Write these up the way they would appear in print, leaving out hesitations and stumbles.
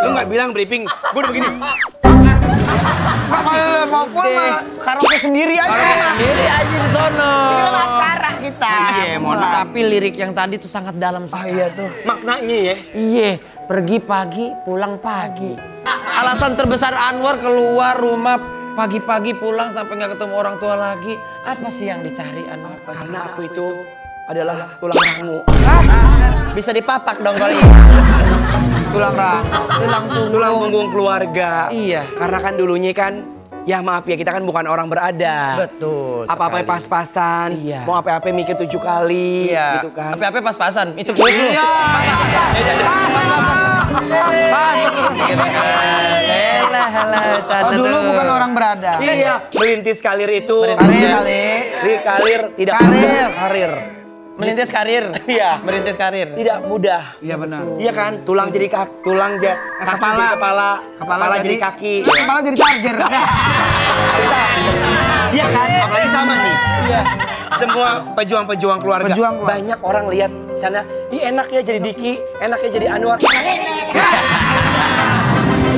Lu nggak bilang briefing, gue udah begini. Mak kalau mau pulang mah karaoke sendiri aja. Sendiri aja di sono. Ini kan acara kita. Iya, mohon maaf. Tapi lirik yang tadi tuh sangat dalam sekali. Iya tuh. Maknanya ya. Iya, pergi pagi, pulang pagi. Alasan terbesar Anwar keluar rumah pagi-pagi pulang sampai nggak ketemu orang tua lagi. Apa sih yang dicari Anwar? Karena aku itu adalah tulang rangu. Bisa dipapak dong kali. Tulang rangu. Tulang punggung keluarga. Iya. Karena kan dulunya kan, ya maaf ya, kita kan bukan orang berada. Betul. Apa-apa sekali. pas-pasan. Iya. Mau apa-apa mikir 7 kali. Iya. Gitu kan. Apa-apa pas-pasan. Itu terus lu. Iya. Pas. Oh dulu bukan orang berada. Iya, merintis karir itu. Karir. Tidak Karir. mudah. Karir. Merintis karir. Iya. Merintis karir. Tidak mudah. Iya benar. Iya kan, tulang jadi kaki, kaki Kepala. jadi kepala jadi kaki. Kepala jadi charger. Iya kan, apalagi sama nih. Iya. Semua pejuang-pejuang keluarga. Pejuang keluarga. Banyak orang lihat sana, ih enak ya jadi Diki, enak ya jadi Anwar.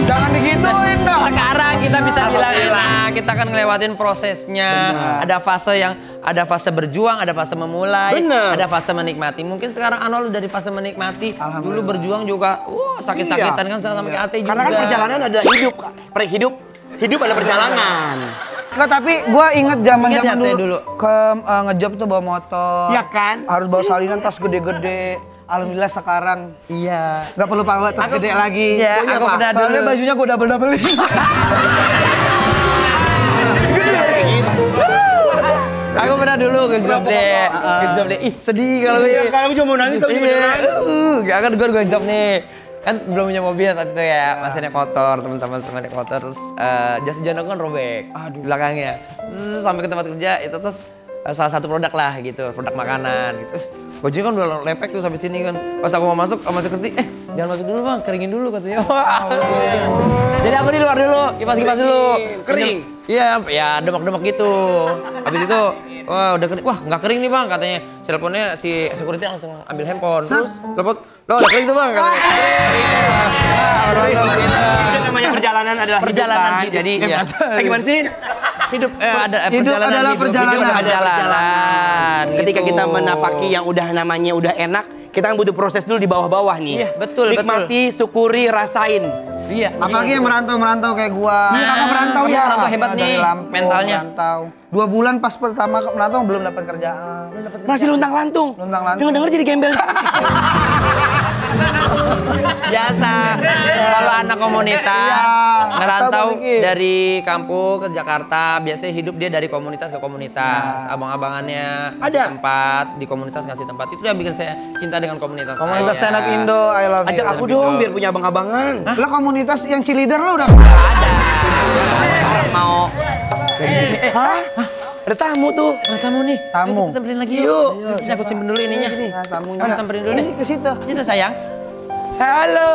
Jangan digituin dong. Sekarang kita bisa bilang enak, kita kan ngelewatin prosesnya. Benar. Ada fase berjuang, ada fase memulai, Benar. ada fase menikmati. Mungkin sekarang Anwar dari fase menikmati. Alhamdulillah. Dulu berjuang juga, sakit-sakitan kan sama kayak hati juga. Karena kan perjalanan adalah hidup, Kak. Hidup adalah perjalanan. Enggak, tapi gue inget zaman-zaman Ingat ya, dulu, ke ngejob tuh bawa motor. Iya kan? Harus bawa salinan tas gede-gede. Alhamdulillah sekarang Iya. nggak perlu bawa tas gede lagi. Iya, Punya, aku Pak. pernah Soalnya dulu. bajunya gue double-doublein. Aku pernah dulu ngejob deh. Ngejob deh. Ih, sedih kalau Iya, kalau aku cuma mau nangis tapi beneran. Gak kan gue ngejob nih. Kan belum punya mobil saat itu ya, masih naik motor, teman-teman naik motor, terus jas hujan aku kan robek di belakangnya. Terus sampai ke tempat kerja itu terus salah satu produk lah gitu, produk makanan gitu. Terus bajunya kan udah lepek tuh sampai sini kan. Pas aku mau masuk sama security, jangan masuk dulu bang, keringin dulu katanya. Jadi aku di luar dulu, kipas-kipas dulu. Kering? Iya, ya demak-demak gitu. Habis itu, wah udah kering, wah nggak kering nih bang katanya. Teleponnya si security langsung ambil handphone, terus telepon, lo udah kering tuh bang katanya. Itu namanya perjalanan adalah Perjalanan hidup kan. hidup, Jadi, iya. Gimana sih? Hidup Hidup adalah perjalanan. Ada perjalanan. Ketika gitu. kita menapaki yang udah namanya udah enak, kita kan butuh proses dulu di bawah-bawah nih. Iya, betul, Nikmati, syukuri, rasain. Iya. Apalagi yang merantau kayak gua. Iya, kakak merantau ya. Merantau hebat Dari nih Lampung, mentalnya. merantau. 2 bulan pas pertama merantau belum dapat kerjaan. Masih luntang-lantung. Luntang-lantung. Dengar-dengar jadi gembel. Biasa. Kalau anak komunitas ngerantau tahu, Bang, dari kampung ke Jakarta, biasanya hidup dia dari komunitas ke komunitas. Abang-abangannya ngasih Ada. tempat, di komunitas ngasih tempat. Itu yang bikin saya cinta dengan komunitas Komunitas saya. stand up Indo, I love you. Ajak aku dong biar punya abang-abangan. Lah komunitas yang cheerleader lo udah Ada. Mau. Hah? Ada tamu tuh. Ada tamu nih. Tamu. Ayo kita samperin lagi Yuk. yuk. Ini aku simpen dulu ininya. Nah, tamunya. Aku samperin dulu Ini deh. ke situ. Itu sayang. Halo.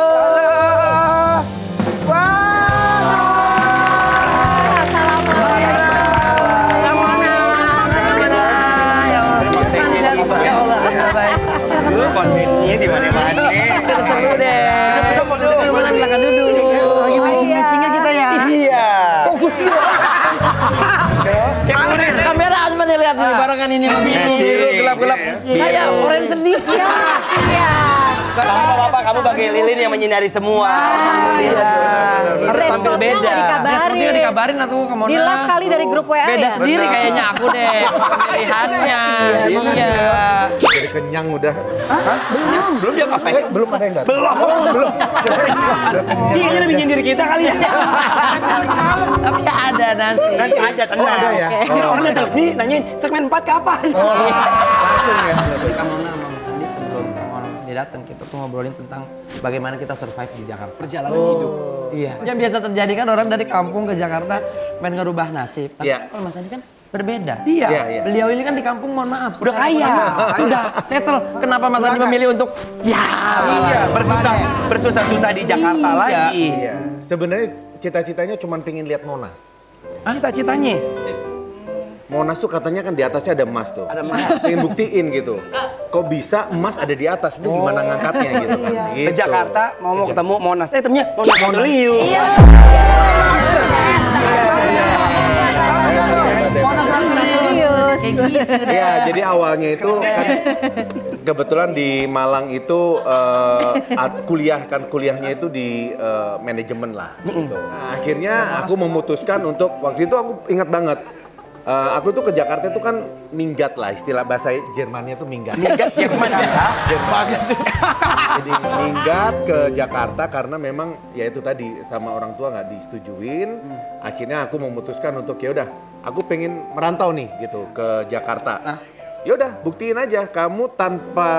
Kontennya di mana-mana. Kita seru deh. Kita silakan duduk. Lagi matching-matchingnya kita ya. Iya. Kayak kurir. Kamera cuma lihat nih barengan ini sama ini. Matching. Gelap-gelap. Saya orange sedih. Iya. Kamu apa-apa, kamu bagai lilin yang menyinari semua. Iya. Harus tampil beda. Sepertinya dikabarin atau kemana? Di live kali dari grup WA Beda ya? sendiri kayaknya aku deh. Pilihannya. Iya. Jadi kenyang udah. Belum dia apa? Belum ada yang datang. Belum. Dia kayaknya lebih nyindir kita kali ya. Tapi ada nanti. Nanti ada, tenang. ada ya? Ini orang datang sih nanyain segmen 4 kapan? Langsung ya. Jadi kamu sama Sandi sebelum orang sini datang kita tuh ngobrolin tentang bagaimana kita survive di Jakarta. Perjalanan hidup. Iya. Yang biasa terjadi kan orang dari kampung ke Jakarta pengen ngerubah nasib. Tapi Iya. kalau Mas Andi kan berbeda. Iya. Beliau ini kan di kampung mohon maaf. Udah kaya. Sudah settle. Kenapa Mas Andi memilih untuk ya? Iya, bersusah-susah di Jakarta Iya. lagi. Sebenarnya cita-citanya cuma pengen lihat Monas. Cita-citanya Monas tuh katanya kan di atasnya ada emas tuh. Ada emas. Pengen buktiin gitu. Kok bisa emas ada di atas itu gimana ngangkatnya gitu kan. Gitu. Ke Jakarta mau ketemu Monas. Temennya Monas Liu. Iya. Iya, jadi awalnya itu kan kebetulan di Malang itu kuliahnya itu di manajemen lah gitu. Nah, akhirnya aku memutuskan untuk waktu itu aku ingat banget. Aku tuh ke Jakarta itu kan minggat lah, istilah bahasa Jermannya tuh minggat. Minggat Jerman ya. Jadi minggat ke Jakarta karena memang ya itu tadi sama orang tua nggak disetujuin. Akhirnya aku memutuskan untuk ya udah, aku pengen merantau nih gitu ke Jakarta. Ya udah, buktiin aja kamu tanpa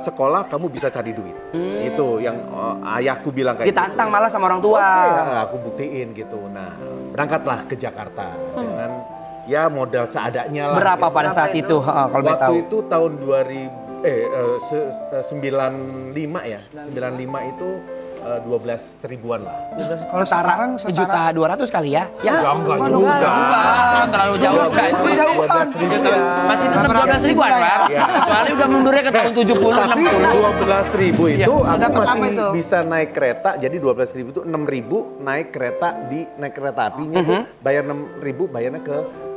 sekolah kamu bisa cari duit. Itu yang ayahku bilang kayak Ditantang malah sama orang tua. Oke, aku buktiin gitu. Nah, berangkatlah ke Jakarta dengan ya modal seadanya lah. Berapa gitu. pada saat itu kalau boleh Waktu tahu? itu tahun 95 ya. 95 itu 12 ribuan lah. Kalau sekarang 1.200.000 kali ya? Ya. Enggak juga. Enggak terlalu jauh kan. 12.000. Masih tetap 12.000-an, Pak. Ya. Kecuali udah mundurnya ke tahun 70, Tapi 60. 12.000 itu aku Dapat apa masih itu? bisa naik kereta. Jadi 12.000 itu 6.000 naik kereta apinya itu bayar 6.000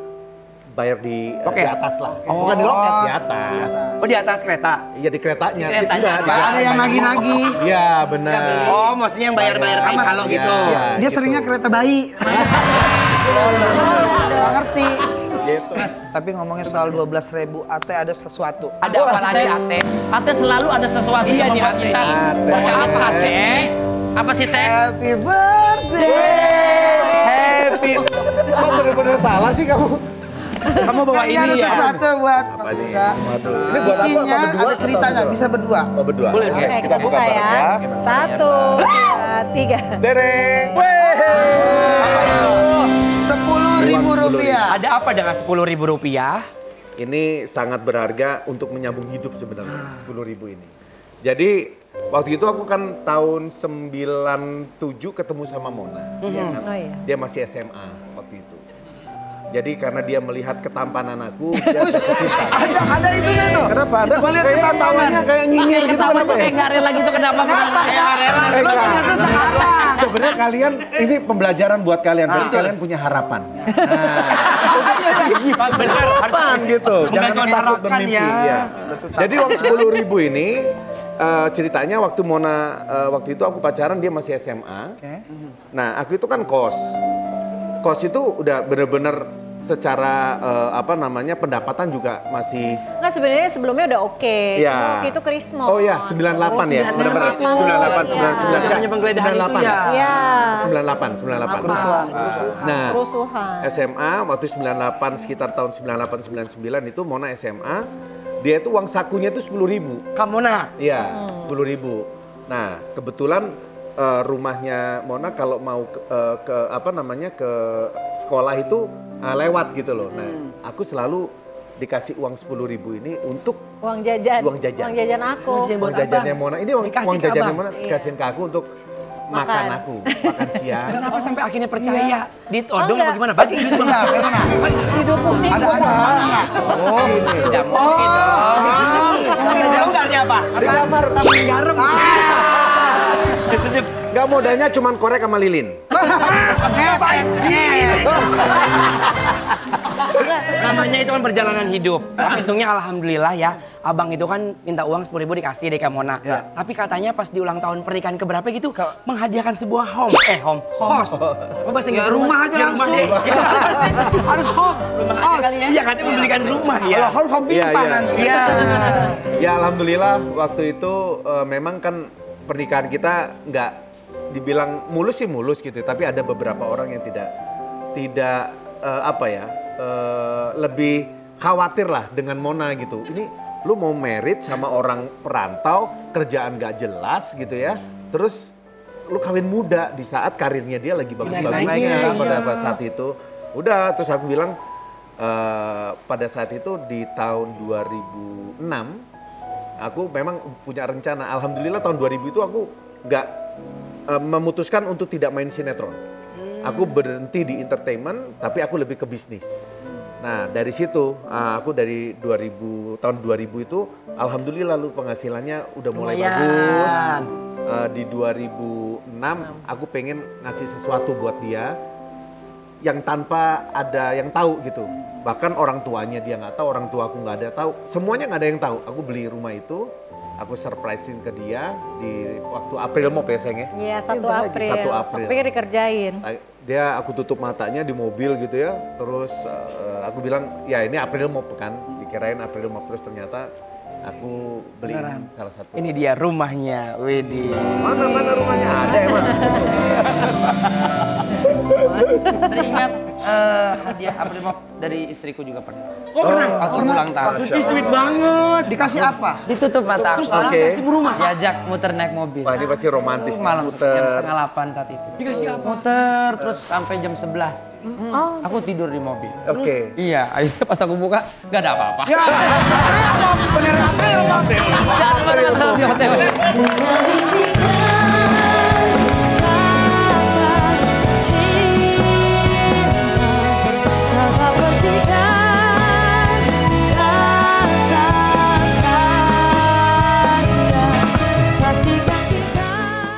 bayar di atas lah. Bukan di loket, di atas. Oh di atas kereta? Iya di keretanya. Di keretanya. Enggak, di Ada yang nagih-nagih. Iya benar. Oh maksudnya yang bayar-bayar kayak calon Iya. gitu. Dia gitu. seringnya kereta bayi. Nggak ngerti. Gitu. Tapi ngomongin soal 12.000 AT ada sesuatu. Ada apa lagi Ate? Ate selalu ada sesuatu Iya, yang di membuat Ate. kita. Ate. Pokoknya apa Ate? Apa sih Teh? Happy birthday. Happy. Kok bener-bener salah sih kamu? Kamu bawa Ini ada ini ya? sesuatu buat Mas Apa nih? Rika. Waduh. Ini buat apa? Isinya Apa berdua ada ceritanya, atau bisa berdua. Oh berdua. Boleh. Oke, Oke, kita buka bareng ya. 1, 2, 3. Dereng. Weh. 10.000 rupiah. Ada apa dengan 10.000 rupiah? Ini sangat berharga untuk menyambung hidup sebenarnya 10.000 ini. Jadi waktu itu aku kan tahun 97 ketemu sama Mona. Ya kan? Oh iya. Dia masih SMA waktu itu. Jadi karena dia melihat ketampanan aku, dia jatuh cinta. Ada itunya itu. Kenapa? Ada Gua lihat kayak ketampanan. tawanya kayak nyinyir gitu Ketawa kenapa ya? kayak nggak rela gitu kenapa? Terus ternyata sekarang. Sebenarnya kalian ini pembelajaran buat kalian, berarti kalian punya harapan. Benar, Harapan gitu. Jangan Menggantungkan takut harapan bermimpi. ya. Iya. Jadi uang 10.000 ini ceritanya waktu Mona waktu itu aku pacaran dia masih SMA. Oke. Nah, aku itu kan kos. Kos itu udah bener-bener secara pendapatan juga masih Enggak, sebenarnya sebelumnya udah oke. Iya. Cuma waktu itu Krismon. Oh iya, 98 ya, 98. 98, 99. Namanya penggeledahan itu ya. Iya. 98. Nah, Kerusuhan. SMA waktu 98 sekitar tahun 98 99 itu Mona SMA. Dia itu uang sakunya itu 10.000. Kamu nah. Iya, 10.000. Nah, kebetulan rumahnya Mona kalau mau ke sekolah itu lewat gitu loh. Nah, aku selalu dikasih uang 10.000 ini untuk Uang jajan. Uang jajan. Uang jajan aku. uang jajannya Mona. Ini uang Dikasih ke jajannya abang? Mona dikasihin ke aku untuk makan Makan. aku, makan siang. Kenapa sampai akhirnya percaya? Ditodong enggak. apa gimana? Bagi duit Iya, bagaimana? hidupku nih. Ada nggak? Oh, tidak mungkin dong. Sampai jauh nggak dia apa? Di kamar Tampung garam. Disedip. nggak modalnya cuman korek sama lilin. Namanya itu kan perjalanan hidup. Tapi untungnya alhamdulillah ya, abang itu kan minta uang 10.000 dikasih deh ke Mona. Ya. Tapi katanya pas di ulang tahun pernikahan keberapa gitu, menghadiahkan sebuah host. Apa bahasa Inggris? Rumah aja Ya, langsung. deh. Harus home. Iya katanya membelikan rumah ya. Kalau home Iya, pimpah iya. nanti. Iya. Ya alhamdulillah waktu itu memang kan pernikahan kita nggak dibilang mulus sih mulus gitu, tapi ada beberapa orang yang tidak lebih khawatir lah dengan Mona gitu. Ini lu mau merit sama orang perantau, kerjaan nggak jelas gitu ya, terus lu kawin muda di saat karirnya dia lagi bagus-bagusnya pada saat itu. Udah, terus aku bilang pada saat itu di tahun 2006 aku memang punya rencana. Alhamdulillah tahun 2000 itu aku nggak memutuskan untuk tidak main sinetron. Aku berhenti di entertainment, tapi aku lebih ke bisnis. Nah dari situ aku dari tahun 2000 itu alhamdulillah lu penghasilannya udah mulai bagus. Di 2006 aku pengen ngasih sesuatu buat dia yang tanpa ada yang tahu gitu. Bahkan orang tuanya dia nggak tahu, orang tua aku nggak ada tahu, semuanya nggak ada yang tahu. Aku beli rumah itu, aku surprisein ke dia di waktu April Mop ya sayang ya. Iya, 1 Bentar lagi, April. 1 April. Tapi dikerjain. Dia aku tutup matanya di mobil gitu ya, terus aku bilang ya ini April Mop kan, dikirain April Mop, terus ternyata aku beli salah satu. Ini dia rumahnya, Widih. Mana rumahnya ada emang. Teringat hadiah April Mop dari istriku juga pernah. Oh pernah? Waktu ulang tahun. Ini sweet banget. Dikasih apa? Ditutup mata aku. Terus dikasih rumah. Diajak muter naik mobil. Wah ini pasti romantis. Malam muter. jam setengah 8 saat itu. Dikasih apa? Muter terus sampai jam 11. Oh, Aku tidur di mobil. Oke. Iya, akhirnya pas aku buka nggak ada apa-apa. Ya, April Mop, beneran April Mop. Jangan, di hotel.